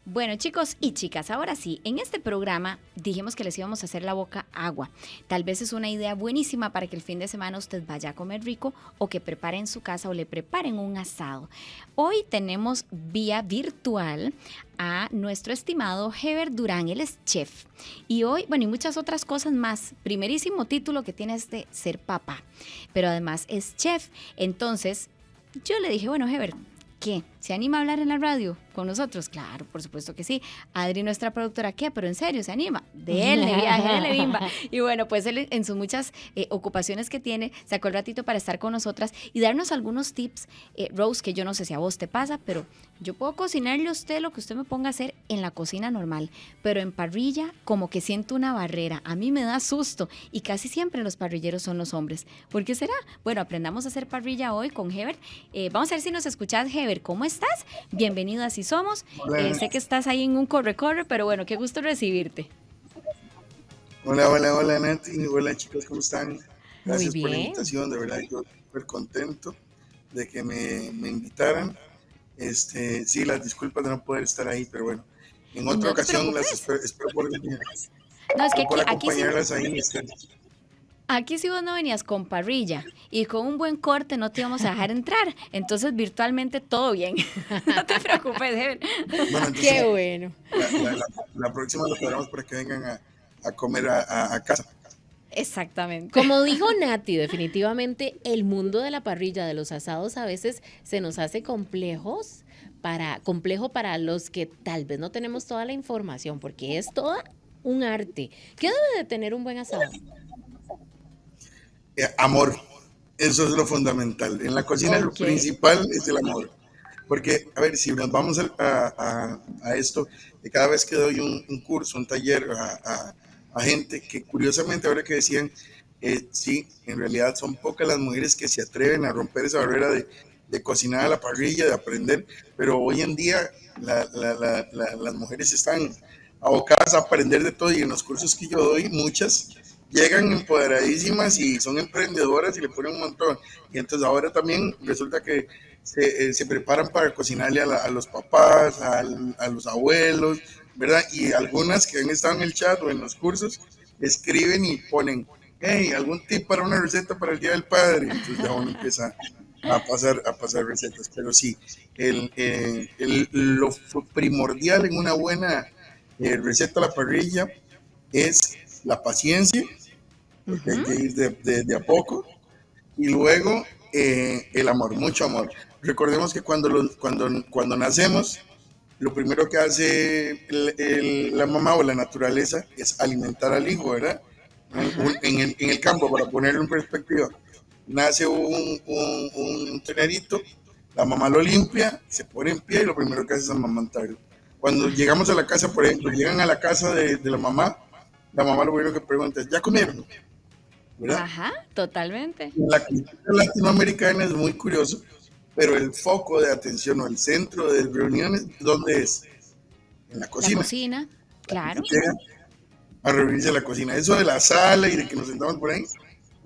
Bueno, chicos y chicas, ahora sí, en este programa dijimos que les íbamos a hacer la boca agua. Tal vez es una idea buenísima para que el fin de semana usted vaya a comer rico o que prepare en su casa o le preparen un asado. Hoy tenemos vía virtual a nuestro estimado Heber Durán, él es chef. Y hoy, bueno, y muchas otras cosas más. Primerísimo título que tiene es de ser papá, pero además es chef. Entonces, yo le dije, bueno, Heber, ¿qué? ¿Se anima a hablar en la radio con nosotros? Claro, por supuesto que sí. Adri, nuestra productora, ¿qué? Pero en serio, ¿se anima? Dele viaje, dele bimba. Y bueno, pues él en sus muchas ocupaciones que tiene, sacó el ratito para estar con nosotras y darnos algunos tips, Rose, que yo no sé si a vos te pasa, pero yo puedo cocinarle a usted lo que usted me ponga a hacer en la cocina normal, pero en parrilla como que siento una barrera. A mí me da susto y casi siempre los parrilleros son los hombres. ¿Por qué será? Bueno, aprendamos a hacer parrilla hoy con Heber. Vamos a ver si nos escuchás, Heber. ¿Cómo estás? Bienvenido a Así Somos. Sé que estás ahí en un corre-corre, pero bueno, qué gusto recibirte. Hola Nati, hola chicos, ¿cómo están? Muy Gracias por la bien. invitación, de verdad yo súper contento de que me invitaran. Sí, las disculpas de no poder estar ahí, pero bueno, en otra No te ocasión las preocupes. espero No, es que por aquí sí. acompañarlas ahí. Aquí si vos no venías con parrilla y con un buen corte no te íbamos a dejar entrar. Entonces virtualmente todo bien. No te preocupes, Heber. Bueno, Qué entonces bueno. la próxima lo esperamos para que vengan a comer a casa. Exactamente. Como dijo Nati, definitivamente el mundo de la parrilla, de los asados, a veces se nos hace complejo para los que tal vez no tenemos toda la información, porque es todo un arte. ¿Qué debe de tener un buen asado? Amor, eso es lo fundamental. En la cocina lo Ok. principal es el amor. Porque, a ver, si nos vamos a esto, de cada vez que doy un curso, un taller a gente que curiosamente ahora que decían, sí, en realidad son pocas las mujeres que se atreven a romper esa barrera de cocinar a la parrilla, de aprender, pero hoy en día las mujeres están abocadas a aprender de todo y en los cursos que yo doy, muchas llegan empoderadísimas y son emprendedoras y le ponen un montón. Y entonces ahora también resulta que se preparan para cocinarle a los papás, a los abuelos, ¿verdad? Y algunas que han estado en el chat o en los cursos escriben y ponen, hey, algún tip para una receta para el Día del Padre. Entonces ya uno empieza a pasar recetas. Pero sí, lo primordial en una buena receta a la parrilla es la paciencia, porque hay Ujú. que ir de a poco, y luego el amor, mucho amor. Recordemos que cuando nacemos, lo primero que hace la mamá o la naturaleza es alimentar al hijo, ¿verdad? Ajá. En el campo, para ponerlo en perspectiva, nace un tenerito, la mamá lo limpia, se pone en pie y lo primero que hace es amamantarlo. Cuando Ajá. llegamos a la casa, por ejemplo, llegan a la casa de la mamá lo primero que pregunta es, ¿ya comieron? ¿Verdad? Ajá. Totalmente. La cultura latinoamericana es muy curioso, pero el foco de atención o el centro de reuniones, ¿dónde es? En la La cocina. cocina. La gente Claro. llega a reunirse en la cocina. Eso de la sala y de que nos sentamos por ahí.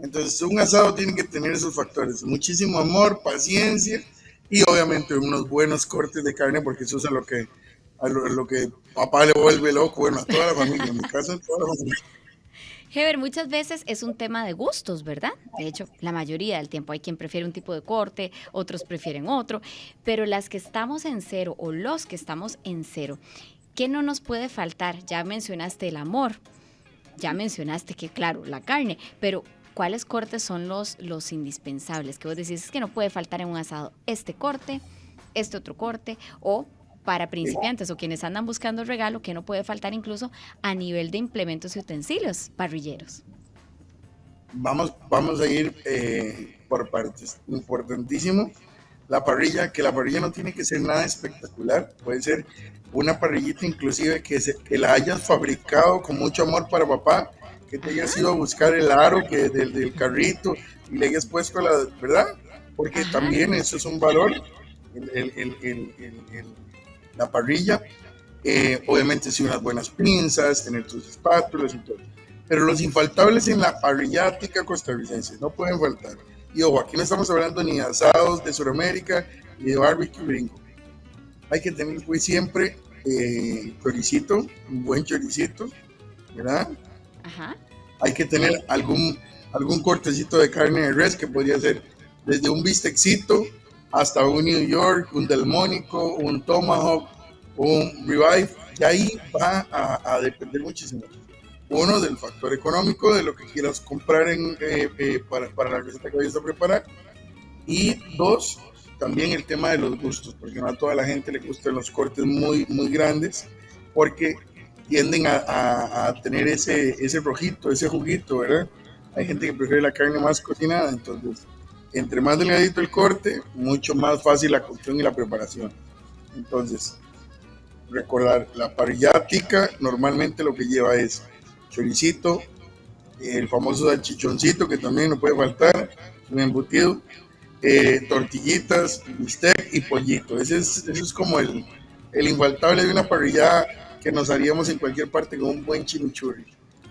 Entonces, un asado tiene que tener esos factores: muchísimo amor, paciencia y obviamente unos buenos cortes de carne, porque eso es a lo que papá le vuelve loco, bueno, a toda la familia, en mi caso, a toda la familia. Heber, muchas veces es un tema de gustos, ¿verdad? De hecho, la mayoría del tiempo hay quien prefiere un tipo de corte, otros prefieren otro, pero las que estamos en cero o los que estamos en cero, ¿qué no nos puede faltar? Ya mencionaste el amor, ya mencionaste que, claro, la carne, pero ¿cuáles cortes son los indispensables? Que vos decís es que no puede faltar en un asado este corte, este otro corte, o para principiantes o quienes andan buscando regalo, que no puede faltar incluso a nivel de implementos y utensilios parrilleros. Vamos a ir por partes. Importantísimo, que la parrilla no tiene que ser nada espectacular, puede ser una parrillita inclusive que la hayas fabricado con mucho amor para papá, que te Ajá, hayas ido a buscar el aro del carrito y le hayas puesto ¿verdad? Porque ajá, también eso es un valor, el, el- el- el- el- el- la parrilla. Obviamente, sí, unas buenas pinzas, tener tus espátulas y todo. Pero los infaltables en la parrillática costarricense no pueden faltar. Y ojo, aquí no estamos hablando ni de asados de Sudamérica ni de barbecue gringo. Hay que tener pues siempre choricito, un buen choricito, ¿verdad? Ajá. Hay que tener algún cortecito de carne de res que podría ser desde un bistecito hasta un New York, un delmónico, un tomahawk, un ribeye, y ahí va a depender muchísimo. Uno, del factor económico, de lo que quieras comprar para la receta que vayas a preparar. Y dos, también el tema de los gustos, porque no a toda la gente le gustan los cortes muy, muy grandes, porque tienden a tener ese rojito, ese juguito, ¿verdad? Hay gente que prefiere la carne más cocinada, entonces, entre más delgadito el corte, mucho más fácil la cocción y la preparación. Entonces, recordar, la parrilla tica normalmente lo que lleva es choricito, el famoso salchichoncito que también no puede faltar, un embutido, tortillitas, bistec y pollito. Eso es como el infaltable de una parrilla que nos haríamos en cualquier parte con un buen chimichurri.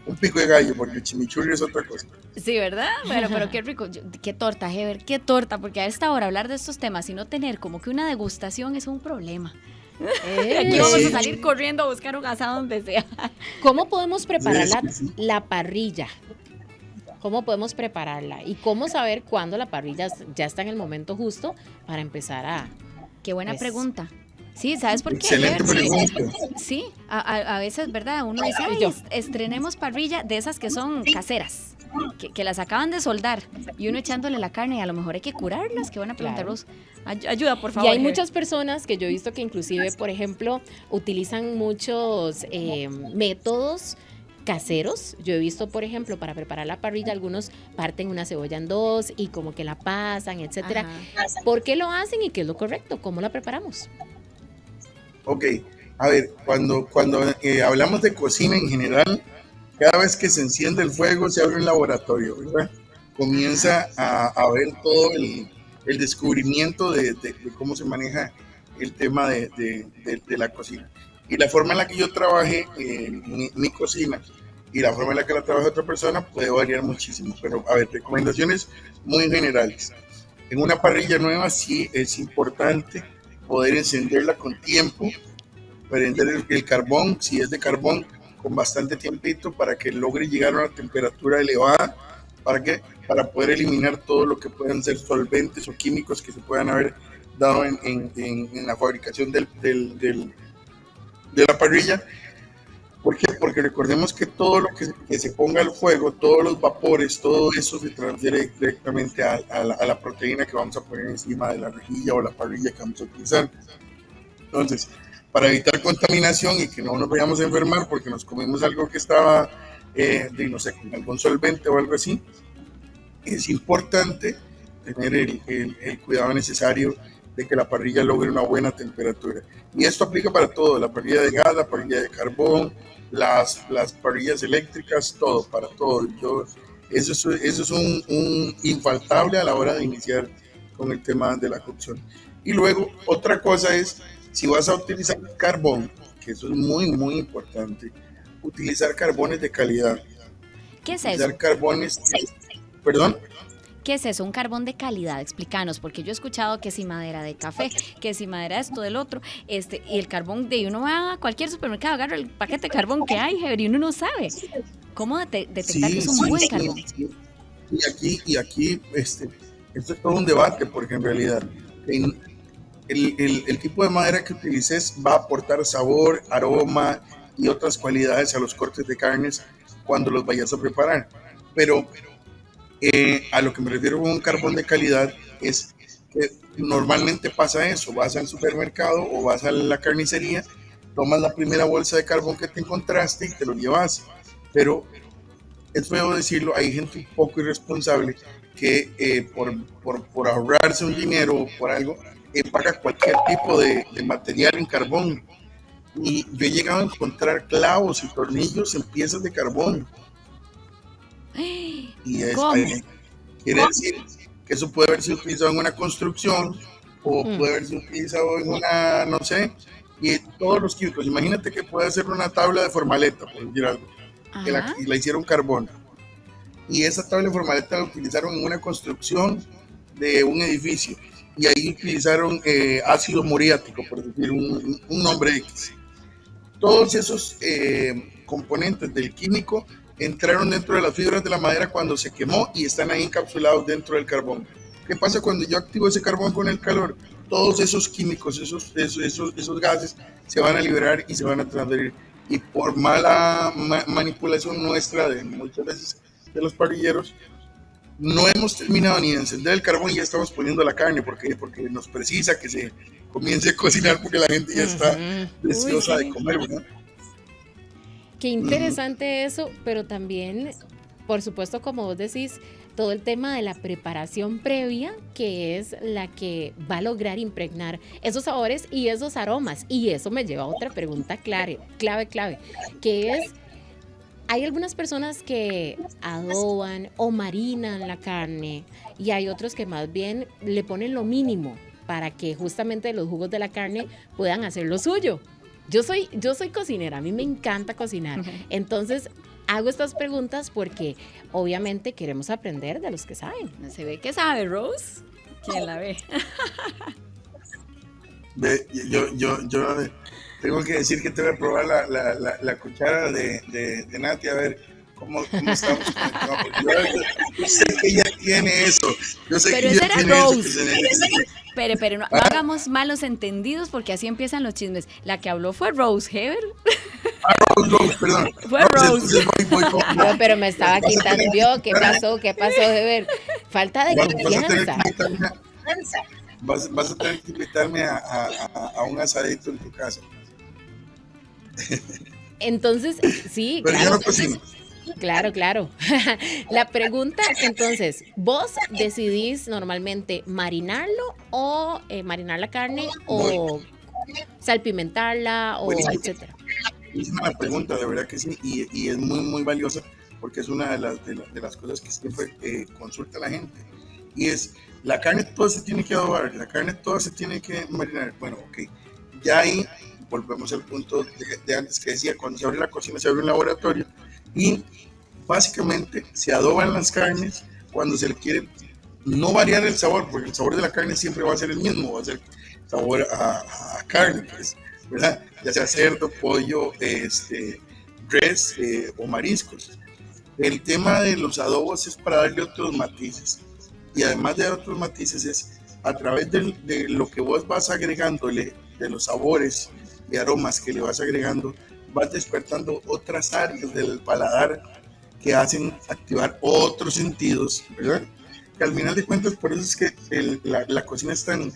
Un pico de gallo, porque el chimichurri es otra cosa. Sí, ¿verdad? Bueno, pero qué rico. Qué torta, Heber, qué torta, porque a esta hora hablar de estos temas y no tener como que una degustación es un problema. Aquí vamos a salir corriendo a buscar un asado donde sea. ¿Cómo podemos preparar Sí. la parrilla? ¿Cómo podemos prepararla? ¿Y cómo saber cuándo la parrilla ya está en el momento justo para empezar a... Qué buena Pues, pregunta. Sí, ¿sabes por qué? Excelente Heber? pregunta. Sí, a veces, ¿verdad? Uno dice, ay, Yo. estrenemos parrilla de esas que son caseras, que las acaban de soldar, y uno echándole la carne y a lo mejor hay que curarlas. Qué buena pregunta, Claro. Rose. Ayuda, por Y favor. hay Heber. muchas personas que yo he visto que inclusive, por ejemplo, utilizan muchos métodos caseros. Yo he visto, por ejemplo, para preparar la parrilla, algunos parten una cebolla en dos y como que la pasan, etcétera. Ajá. ¿Por qué lo hacen y qué es lo correcto? ¿Cómo la preparamos? Ok, a ver, cuando hablamos de cocina en general, cada vez que se enciende el fuego se abre un laboratorio, ¿verdad? Comienza a ver todo el descubrimiento de cómo se maneja el tema de la cocina. Y la forma en la que yo trabajé mi cocina y la forma en la que la trabaja otra persona puede variar muchísimo. Pero, a ver, recomendaciones muy generales. En una parrilla nueva sí es importante poder encenderla con tiempo, prender el carbón, si es de carbón, con bastante tiempito para que logre llegar a una temperatura elevada. ¿Para qué? Para poder eliminar todo lo que puedan ser solventes o químicos que se puedan haber dado en la fabricación de la parrilla. ¿Por qué? Porque recordemos que todo lo que se ponga al fuego, todos los vapores, todo eso se transfiere directamente a la proteína que vamos a poner encima de la rejilla o la parrilla que vamos a utilizar. Entonces, para evitar contaminación y que no nos vayamos a enfermar porque nos comimos algo que estaba, no sé, con algún solvente o algo así, es importante tener el cuidado necesario de que la parrilla logre una buena temperatura. Y esto aplica para todo, la parrilla de gas, la parrilla de carbón, las parrillas eléctricas, todo, para todo. Eso es un infaltable a la hora de iniciar con el tema de la cocción. Y luego, otra cosa es, si vas a utilizar carbón, que eso es muy, muy importante, utilizar carbones de calidad. ¿Qué es eso? Utilizar carbones, perdón. ¿Qué es eso? Un carbón de calidad, explícanos, porque yo he escuchado que si madera de café, que si madera de esto, del otro, y el carbón de uno va a cualquier supermercado, agarra el paquete de carbón que hay, Heber, y uno no sabe. ¿Cómo detectar que es un buen carbón? Sí. Y aquí esto es todo un debate, porque en realidad el tipo de madera que utilices va a aportar sabor, aroma y otras cualidades a los cortes de carnes cuando los vayas a preparar. Pero a lo que me refiero con un carbón de calidad es que normalmente pasa eso, vas al supermercado o vas a la carnicería, tomas la primera bolsa de carbón que te encontraste y te lo llevas, pero es feo decirlo, hay gente un poco irresponsable que por ahorrarse un dinero o por algo, paga cualquier tipo de material en carbón. Y yo he llegado a encontrar clavos y tornillos en piezas de carbón. Y ¿Cómo? Quiere decir que eso puede haberse utilizado en una construcción o puede haberse utilizado en una, no sé, y todos los químicos. Imagínate que puede ser una tabla de formaleta, por decir algo, que la hicieron carbón. Y esa tabla de formaleta la utilizaron en una construcción de un edificio. Y ahí utilizaron ácido muriático, por decir un nombre X. todos esos componentes del químico entraron dentro de las fibras de la madera cuando se quemó y están ahí encapsulados dentro del carbón. ¿Qué pasa cuando yo activo ese carbón con el calor? Todos esos químicos, esos gases se van a liberar y se van a transferir. Y por mala manipulación nuestra, de muchas veces de los parrilleros, no hemos terminado ni de encender el carbón y ya estamos poniendo la carne porque nos precisa que se comience a cocinar porque la gente ya está deseosa de comer, ¿verdad? Qué interesante eso, pero también, por supuesto, como vos decís, todo el tema de la preparación previa, que es la que va a lograr impregnar esos sabores y esos aromas. Y eso me lleva a otra pregunta clave, que es, hay algunas personas que adoban o marinan la carne y hay otros que más bien le ponen lo mínimo para que justamente los jugos de la carne puedan hacer lo suyo. Yo soy cocinera, a mí me encanta cocinar. Entonces, hago estas preguntas porque obviamente queremos aprender de los que saben. ¿Se ve que sabe, Rose? ¿Quién la ve? Yo tengo que decir que te voy a probar la cuchara de Nati, a ver cómo estamos. Yo sé que ella tiene eso. Yo sé Pero que esa ella era tiene Rose. eso. Pero no hagamos malos entendidos porque así empiezan los chismes. La que habló fue Rose Heber. Rose, perdón. Fue Rose. No, pero me estaba quitando. ¿Vio? ¿Qué pasó, de ver? Falta de confianza. Vas a tener que invitarme a un asadito en tu casa. Entonces, sí, pero claro. Yo no cocino. Claro. La pregunta, entonces, ¿vos decidís normalmente marinarlo o marinar la carne o salpimentarla o etcétera? Es una pregunta, de verdad que sí, y es muy, muy valiosa porque es una de las cosas que siempre consulta la gente. Y es, la carne toda se tiene que adobar, la carne toda se tiene que marinar. Bueno, ok, ya ahí volvemos al punto de antes que decía, cuando se abre la cocina, se abre un laboratorio y básicamente se adoban las carnes cuando se le quiere no variar el sabor, porque el sabor de la carne siempre va a ser el mismo, va a ser sabor a carne, pues, ¿verdad? Ya sea cerdo, pollo, res o mariscos. El tema de los adobos es para darle otros matices, y además de otros matices es a través de lo que vos vas agregándole, de los sabores y aromas que le vas agregando, vas despertando otras áreas del paladar que hacen activar otros sentidos, ¿verdad? Que al final de cuentas, por eso es que la cocina es tan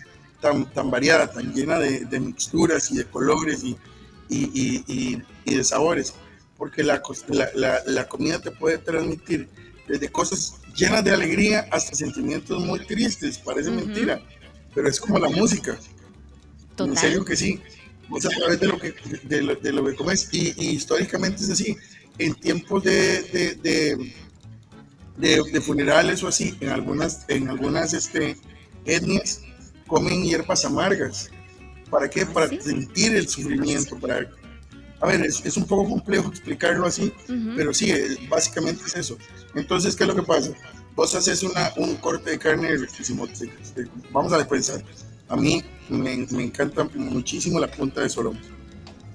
variada, tan llena de mixturas y de colores y de sabores, porque la comida te puede transmitir desde cosas llenas de alegría hasta sentimientos muy tristes, parece mentira, pero es como la música. Total. En serio que sí, es a través de lo que comes, y históricamente es así. En tiempos de funerales o así, en algunas etnias comen hierbas amargas. ¿Para qué? Para sentir el sufrimiento. A ver, es un poco complejo explicarlo así, pero sí, básicamente es eso. Entonces, ¿qué es lo que pasa? Vos haces un corte de carne riquísimo. Vamos a pensar. A mí me encanta muchísimo la punta de solomo.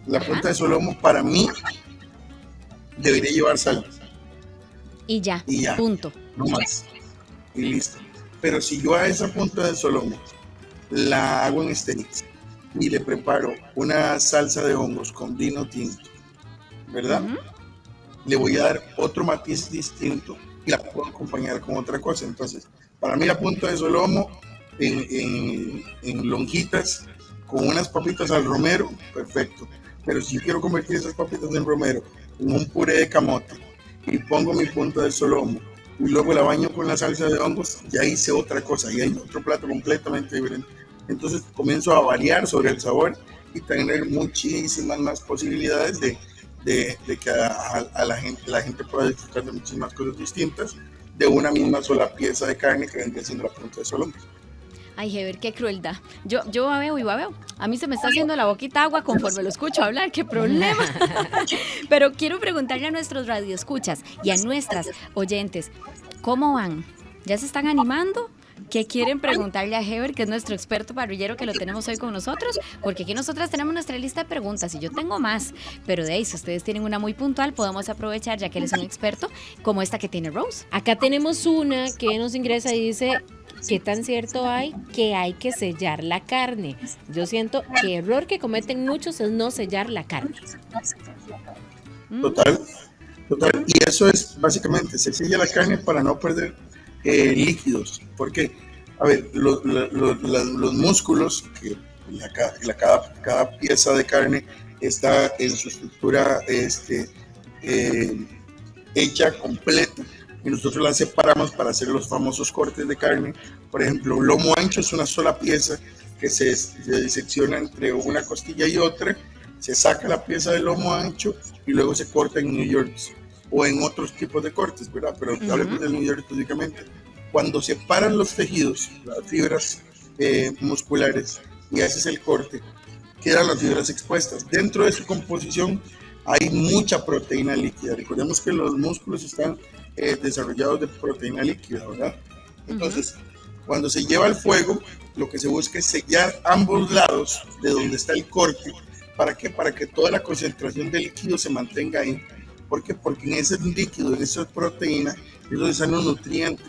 La punta de solomo para mí debería llevar sal. Y ya, punto. No más. Y listo. Pero si yo a esa punta de solomo la hago en steaks y le preparo una salsa de hongos con vino tinto, ¿verdad? Le voy a dar otro matiz distinto y la puedo acompañar con otra cosa. Entonces, para mí la punta de solomo en lonjitas con unas papitas al romero, perfecto. Pero si yo quiero convertir esas papitas en romero en un puré de camote y pongo mi punta de solomo y luego la baño con la salsa de hongos, ya hice otra cosa, ya hay otro plato completamente diferente. Entonces comienzo a variar sobre el sabor y tener muchísimas más posibilidades de que a la gente pueda disfrutar de muchísimas cosas distintas de una misma sola pieza de carne que vendría siendo la punta de solomo. Ay, Heber, qué crueldad. Yo babeo. A mí se me está haciendo la boquita agua conforme lo escucho hablar. ¡Qué problema! Pero quiero preguntarle a nuestros radioescuchas y a nuestras oyentes, ¿cómo van? ¿Ya se están animando? ¿Qué quieren preguntarle a Heber, que es nuestro experto parrillero que lo tenemos hoy con nosotros? Porque aquí nosotras tenemos nuestra lista de preguntas y yo tengo más, pero de ahí, si ustedes tienen una muy puntual, podemos aprovechar, ya que él es un experto, como esta que tiene Rose. Acá tenemos una que nos ingresa y dice, ¿qué tan cierto hay que sellar la carne? Yo siento que error que cometen muchos es no sellar la carne. Total. Y eso es básicamente, se sella la carne para no perder líquidos. Porque, a ver, los músculos, que cada pieza de carne está en su estructura hecha completa, y nosotros la separamos para hacer los famosos cortes de carne. Por ejemplo, lomo ancho es una sola pieza que se disecciona entre una costilla y otra, se saca la pieza de lomo ancho y luego se corta en New York o en otros tipos de cortes, ¿verdad? Pero hablemos de New York específicamente. Cuando separan los tejidos, las fibras musculares, y haces el corte, quedan las fibras expuestas. Dentro de su composición hay mucha proteína líquida. Recordemos que los músculos están desarrollados de proteína líquida, ¿verdad? Entonces, cuando se lleva al fuego, lo que se busca es sellar ambos lados de donde está el corte. ¿Para qué? Para que toda la concentración de líquido se mantenga ahí. ¿Por qué? Porque en ese líquido, en esa proteína, es donde están los nutrientes.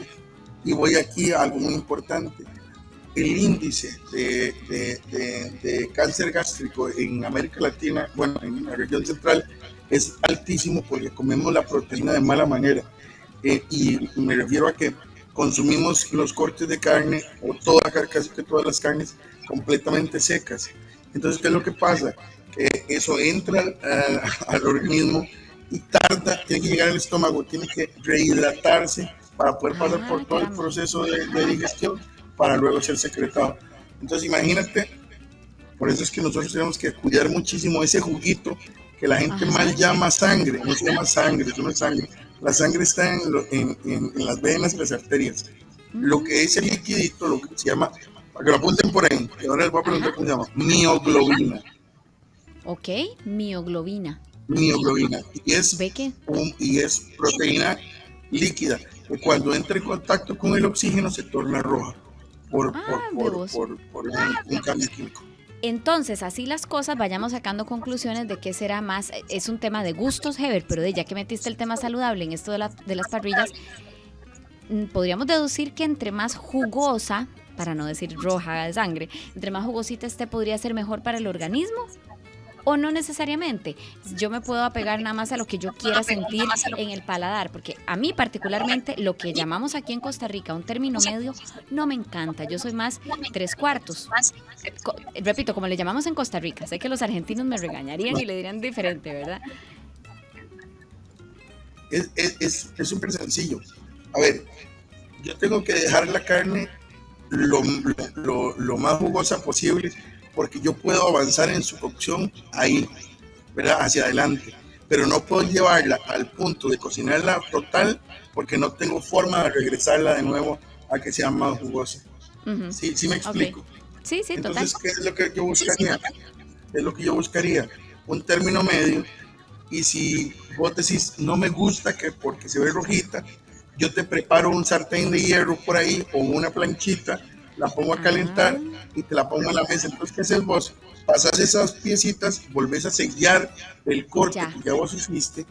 Y voy aquí a algo muy importante. El índice de cáncer gástrico en América Latina, bueno, en la región central, es altísimo porque comemos la proteína de mala manera. Y me refiero a que consumimos los cortes de carne o casi que todas las carnes completamente secas. Entonces, ¿qué es lo que pasa? Que eso entra al organismo y tarda, tiene que llegar al estómago, tiene que rehidratarse para poder pasar por todo el proceso de digestión para luego ser secretado. Entonces, imagínate, por eso es que nosotros tenemos que cuidar muchísimo ese juguito que la gente mal llama sangre. No se llama sangre, eso no es sangre. La sangre está en las venas y las arterias. Lo que es el liquidito, lo que se llama, para que lo apunten por ahí, y ahora les voy a preguntar cómo se llama, mioglobina. Ok, mioglobina. Mioglobina. Y es proteína líquida, que cuando entra en contacto con el oxígeno se torna roja por un cambio químico. Entonces, así las cosas, vayamos sacando conclusiones de qué será más. Es un tema de gustos, Heber, pero ya que metiste el tema saludable en esto de las parrillas, podríamos deducir que entre más jugosa, para no decir roja de sangre, entre más jugosita esté, podría ser mejor para el organismo. O no necesariamente, yo me puedo apegar nada más a lo que yo quiera sentir en el paladar, porque a mí particularmente lo que llamamos aquí en Costa Rica un término medio no me encanta, yo soy más 3/4. Repito, como le llamamos en Costa Rica, sé que los argentinos me regañarían y le dirían diferente, ¿verdad? Es súper sencillo. A ver, yo tengo que dejar la carne lo más jugosa posible, porque yo puedo avanzar en su cocción ahí, ¿verdad? Hacia adelante, pero no puedo llevarla al punto de cocinarla total, porque no tengo forma de regresarla de nuevo a que sea más jugosa. ¿Sí me explico? Okay. Sí, entonces, total. ¿qué es lo que yo buscaría? Es lo que yo buscaría, un término medio. Y si vos decís, no me gusta porque se ve rojita, yo te preparo un sartén de hierro por ahí o una planchita, la pongo a calentar y te la pongo en la mesa. Entonces, ¿qué haces vos? Pasas esas piecitas, volvés a sellar el corte que ya vos hiciste,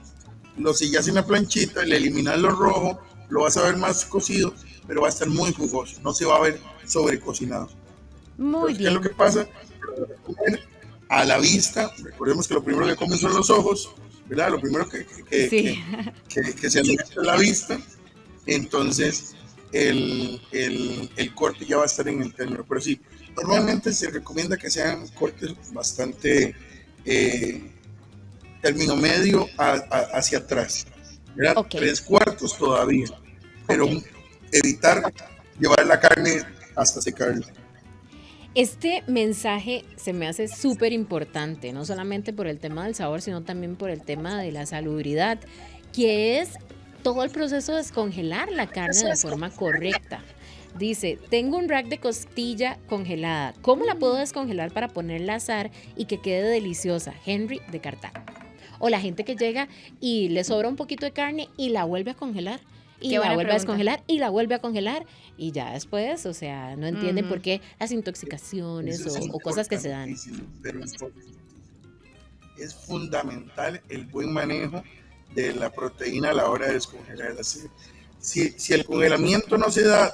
lo sellas en la planchita, le eliminas lo rojo, lo vas a ver más cocido, pero va a estar muy jugoso, no se va a ver sobrecocinado. Muy bien. ¿Qué es lo que pasa? A la vista, recordemos que lo primero que comen son los ojos, ¿verdad? Lo primero que se alimenta es la vista. Entonces, el corte ya va a estar en el término. Pero sí, normalmente se recomienda que sean cortes bastante término medio hacia atrás, ¿verdad? Okay. 3/4 todavía, pero evitar llevar la carne hasta secarla. Este mensaje se me hace súper importante, no solamente por el tema del sabor, sino también por el tema de la salubridad, que es todo el proceso de descongelar la carne de forma correcta. Dice, tengo un rack de costilla congelada. ¿Cómo la puedo descongelar para ponerla a asar y que quede deliciosa? Henry de Cartago. O la gente que llega y le sobra un poquito de carne y la vuelve a congelar. y Qué la buena vuelve a pregunta. descongelar y la vuelve a congelar y ya después, o sea, no entienden Ujú. por qué las intoxicaciones Eso es o cosas que se dan. importantísimo, pero es fundamental el buen manejo de la proteína a la hora de descongelarla. Si el congelamiento no se da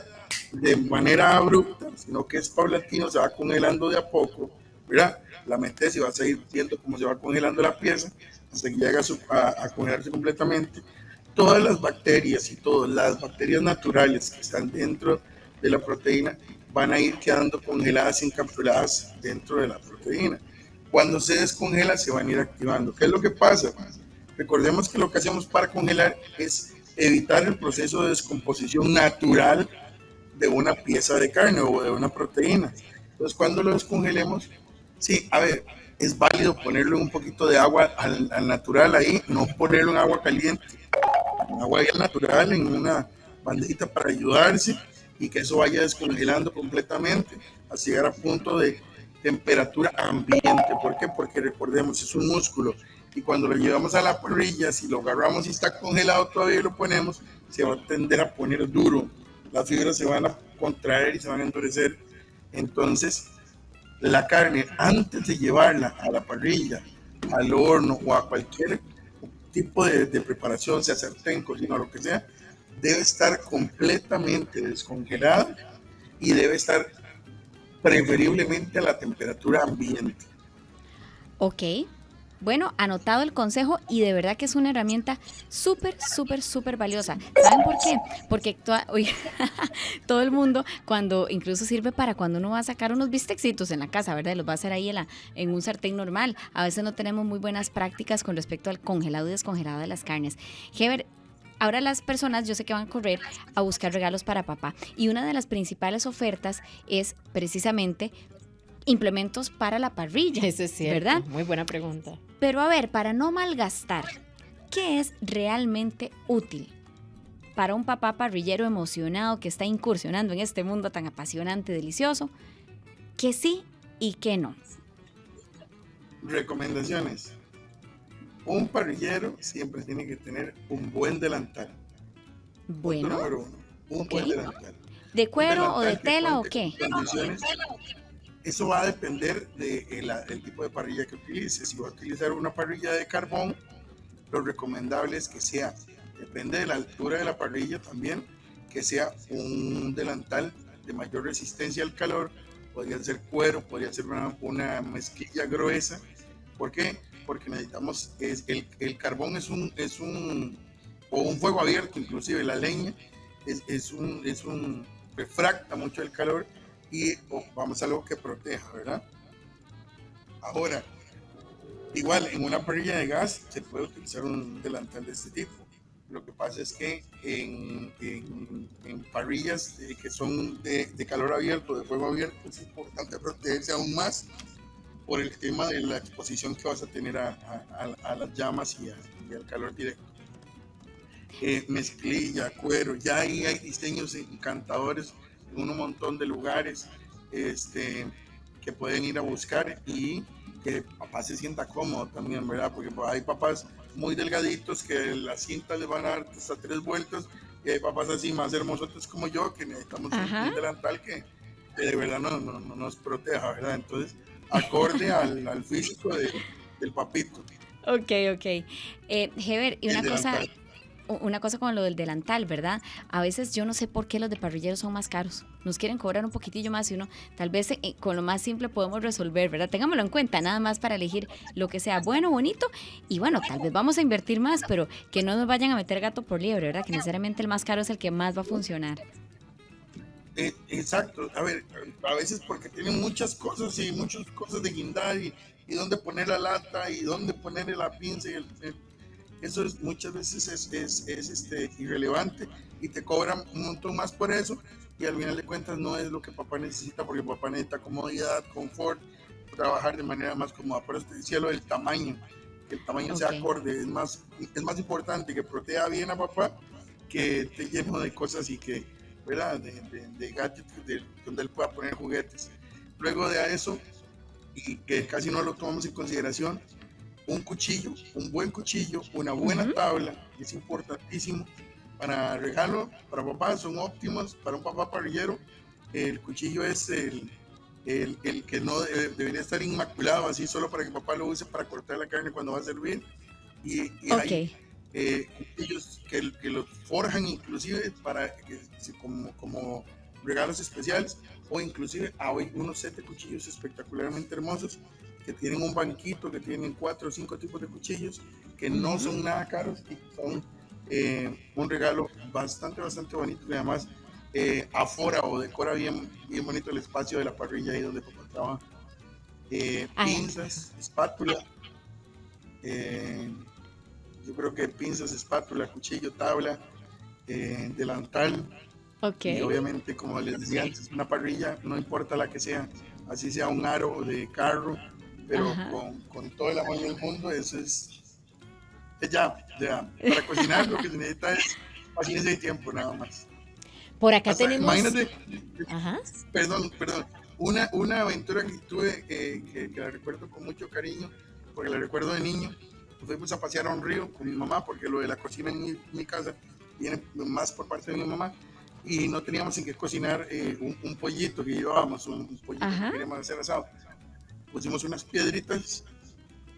de manera abrupta, sino que es paulatino, se va congelando de a poco, ¿verdad? La metes y vas a ir viendo cómo se va congelando la pieza hasta que llega a congelarse completamente. Todas las bacterias y todas las bacterias naturales que están dentro de la proteína van a ir quedando congeladas y encapsuladas dentro de la proteína. Cuando se descongela se van a ir activando. ¿Qué es lo que pasa? Recordemos que lo que hacemos para congelar es evitar el proceso de descomposición natural de una pieza de carne o de una proteína. Entonces, cuando lo descongelemos, sí, a ver, es válido ponerle un poquito de agua al natural ahí, no ponerlo en agua caliente, en agua natural, en una bandejita para ayudarse y que eso vaya descongelando completamente hasta llegar a punto de temperatura ambiente. ¿Por qué? Porque recordemos, es un músculo y cuando lo llevamos a la parrilla, si lo agarramos y está congelado todavía y lo ponemos, se va a tender a poner duro, las fibras se van a contraer y se van a endurecer. Entonces, la carne, antes de llevarla a la parrilla, al horno o a cualquier tipo de preparación, sea sartén, cocina o lo que sea, debe estar completamente descongelada y debe estar preferiblemente a la temperatura ambiente. Ok. Bueno, anotado el consejo y de verdad que es una herramienta súper, súper, súper valiosa. ¿Saben por qué? Porque oye, todo el mundo, cuando incluso sirve para cuando uno va a sacar unos bistexitos en la casa, ¿verdad? Los va a hacer ahí en un sartén normal. A veces no tenemos muy buenas prácticas con respecto al congelado y descongelado de las carnes. Heber, ahora las personas yo sé que van a correr a buscar regalos para papá y una de las principales ofertas es precisamente implementos para la parrilla. Eso es cierto, ¿verdad? muy buena pregunta. Pero a ver, para no malgastar, ¿qué es realmente útil para un papá parrillero emocionado que está incursionando en este mundo tan apasionante, delicioso? Que sí y que no. Recomendaciones. Un parrillero siempre tiene que tener un buen delantal. Punto Bueno, número uno, un ok. buen delantal. ¿De Un cuero o de delantal que tela o cuente qué? con condiciones. Eso va a depender del tipo de parrilla que utilice. Si va a utilizar una parrilla de carbón, lo recomendable es que sea, depende de la altura de la parrilla también, que sea un delantal de mayor resistencia al calor. Podría ser cuero, podría ser una mezclilla gruesa. ¿Por qué? Porque necesitamos, el carbón o un fuego abierto, inclusive la leña, refracta mucho el calor y vamos a algo que proteja, ¿verdad? Ahora, igual en una parrilla de gas se puede utilizar un delantal de este tipo. Lo que pasa es que en parrillas que son de calor abierto, de fuego abierto, es importante protegerse aún más por el tema de la exposición que vas a tener a las llamas y al calor directo. Mezclilla, cuero, ya ahí hay diseños encantadores en un montón de lugares que pueden ir a buscar y que el papá se sienta cómodo también, ¿verdad? Porque hay papás muy delgaditos que las cintas les van a dar hasta 3 vueltas y hay papás así más hermosos como yo que necesitamos un delantal que de verdad no nos proteja, ¿verdad? Entonces, acorde al físico del papito. Ok. Heber, y una cosa con lo del delantal, ¿verdad? A veces yo no sé por qué los de parrilleros son más caros. Nos quieren cobrar un poquitillo más y uno, tal vez con lo más simple podemos resolver, ¿verdad? Tengámoslo en cuenta, nada más para elegir lo que sea bueno, bonito y bueno, tal vez vamos a invertir más, pero que no nos vayan a meter gato por liebre, ¿verdad? Que necesariamente el más caro es el que más va a funcionar. Exacto, a ver, a veces porque tienen muchas cosas de guindar y dónde poner la lata y dónde poner la pinza y eso muchas veces es irrelevante y te cobran un montón más por eso y al final de cuentas no es lo que papá necesita porque papá necesita comodidad, confort, trabajar de manera más cómoda. Por eso te decía lo del tamaño, que el tamaño sea acorde, es más importante que proteja bien a papá que esté lleno de cosas y que, ¿verdad? De gadgets donde él pueda poner juguetes. Luego de eso, y que casi no lo tomamos en consideración, un cuchillo, un buen cuchillo, una buena tabla, es importantísimo para regalo, para papá, son óptimos. Para un papá parrillero, el cuchillo es el que no debería estar inmaculado, así solo para que papá lo use para cortar la carne cuando va a servir. Y hay cuchillos que los forjan inclusive para como regalos especiales, o inclusive hay unos set de cuchillos espectacularmente hermosos que tienen un banquito, que tienen 4 o 5 tipos de cuchillos que no son nada caros y son un regalo bastante bonito, y además afora o decora bien bonito el espacio de la parrilla ahí donde papá trabaja. Pinzas, espátula, yo creo que pinzas, espátula, cuchillo, tabla, delantal. Y obviamente, como les decía antes, una parrilla, no importa la que sea, así sea un aro de carro, pero con todo el amor del mundo, eso es ya. Para cocinar lo que se necesita es paciencia y tiempo, nada más. Por acá tenemos... Imagínate, perdón, una aventura que tuve que la recuerdo con mucho cariño, porque la recuerdo de niño. Fuimos a pasear a un río con mi mamá, porque lo de la cocina en mi casa viene más por parte de mi mamá, y no teníamos en qué cocinar un pollito que llevábamos, un pollito que queríamos hacer asado. Pusimos unas piedritas,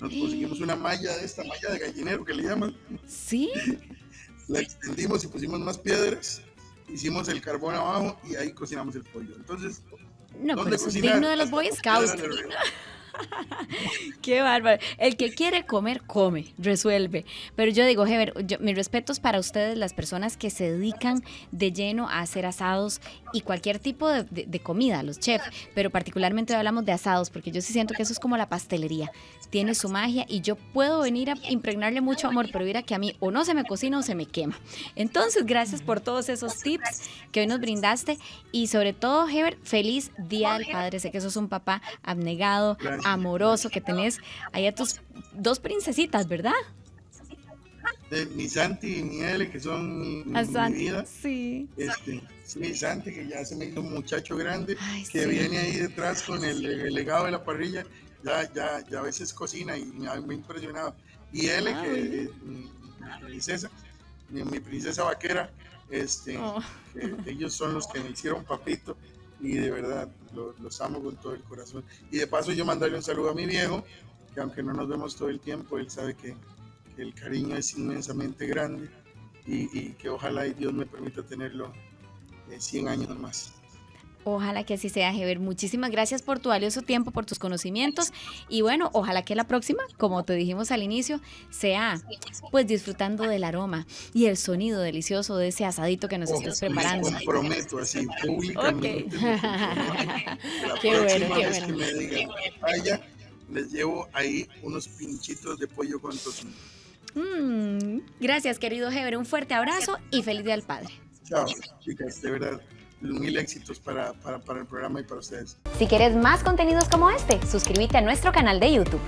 nos conseguimos una malla de gallinero que le llaman. Sí. La extendimos y pusimos más piedras, hicimos el carbón abajo y ahí cocinamos el pollo. Entonces, no, pero eso es digno de los Boy Scouts. Qué bárbaro. El que quiere comer, come, resuelve. Pero yo digo, Heber, mis respetos para ustedes, las personas que se dedican de lleno a hacer asados y cualquier tipo de comida, los chefs, pero particularmente hoy hablamos de asados, porque yo sí siento que eso es como la pastelería. Tiene su magia y yo puedo venir a impregnarle mucho amor, pero mira que a mí o no se me cocina o se me quema. Entonces, gracias por todos esos tips que hoy nos brindaste y sobre todo, Heber, feliz Día del Padre. Sé que sos un papá abnegado, amoroso, que tenés ahí a tus 2 princesitas, ¿verdad? Mi Santi y mi Ele, que son mi vida. Sí. Sí, Santi, que ya se me hizo un muchacho grande. Ay, que sí. Viene ahí detrás con el legado de la parrilla. Ya a veces cocina y me ha impresionado. Y Ele, que es mi princesa vaquera, que ellos son los que me hicieron papito. Y de verdad, los amo con todo el corazón. Y de paso yo mandarle un saludo a mi viejo, que aunque no nos vemos todo el tiempo, él sabe que el cariño es inmensamente grande y que ojalá y Dios me permita tenerlo 100 años más. Ojalá que así sea, Heber. Muchísimas gracias por tu valioso tiempo, por tus conocimientos y bueno, ojalá que la próxima, como te dijimos al inicio, sea pues disfrutando del aroma y el sonido delicioso de ese asadito que nos estés preparando. Me comprometo así públicamente. Qué bueno, qué vez que me digan, vaya, les llevo ahí unos pinchitos de pollo con tocino. Gracias, querido Heber. Un fuerte abrazo y feliz Día del Padre. Chao, chicas, de verdad. Mil éxitos para el programa y para ustedes. Si quieres más contenidos como este, suscríbete a nuestro canal de YouTube.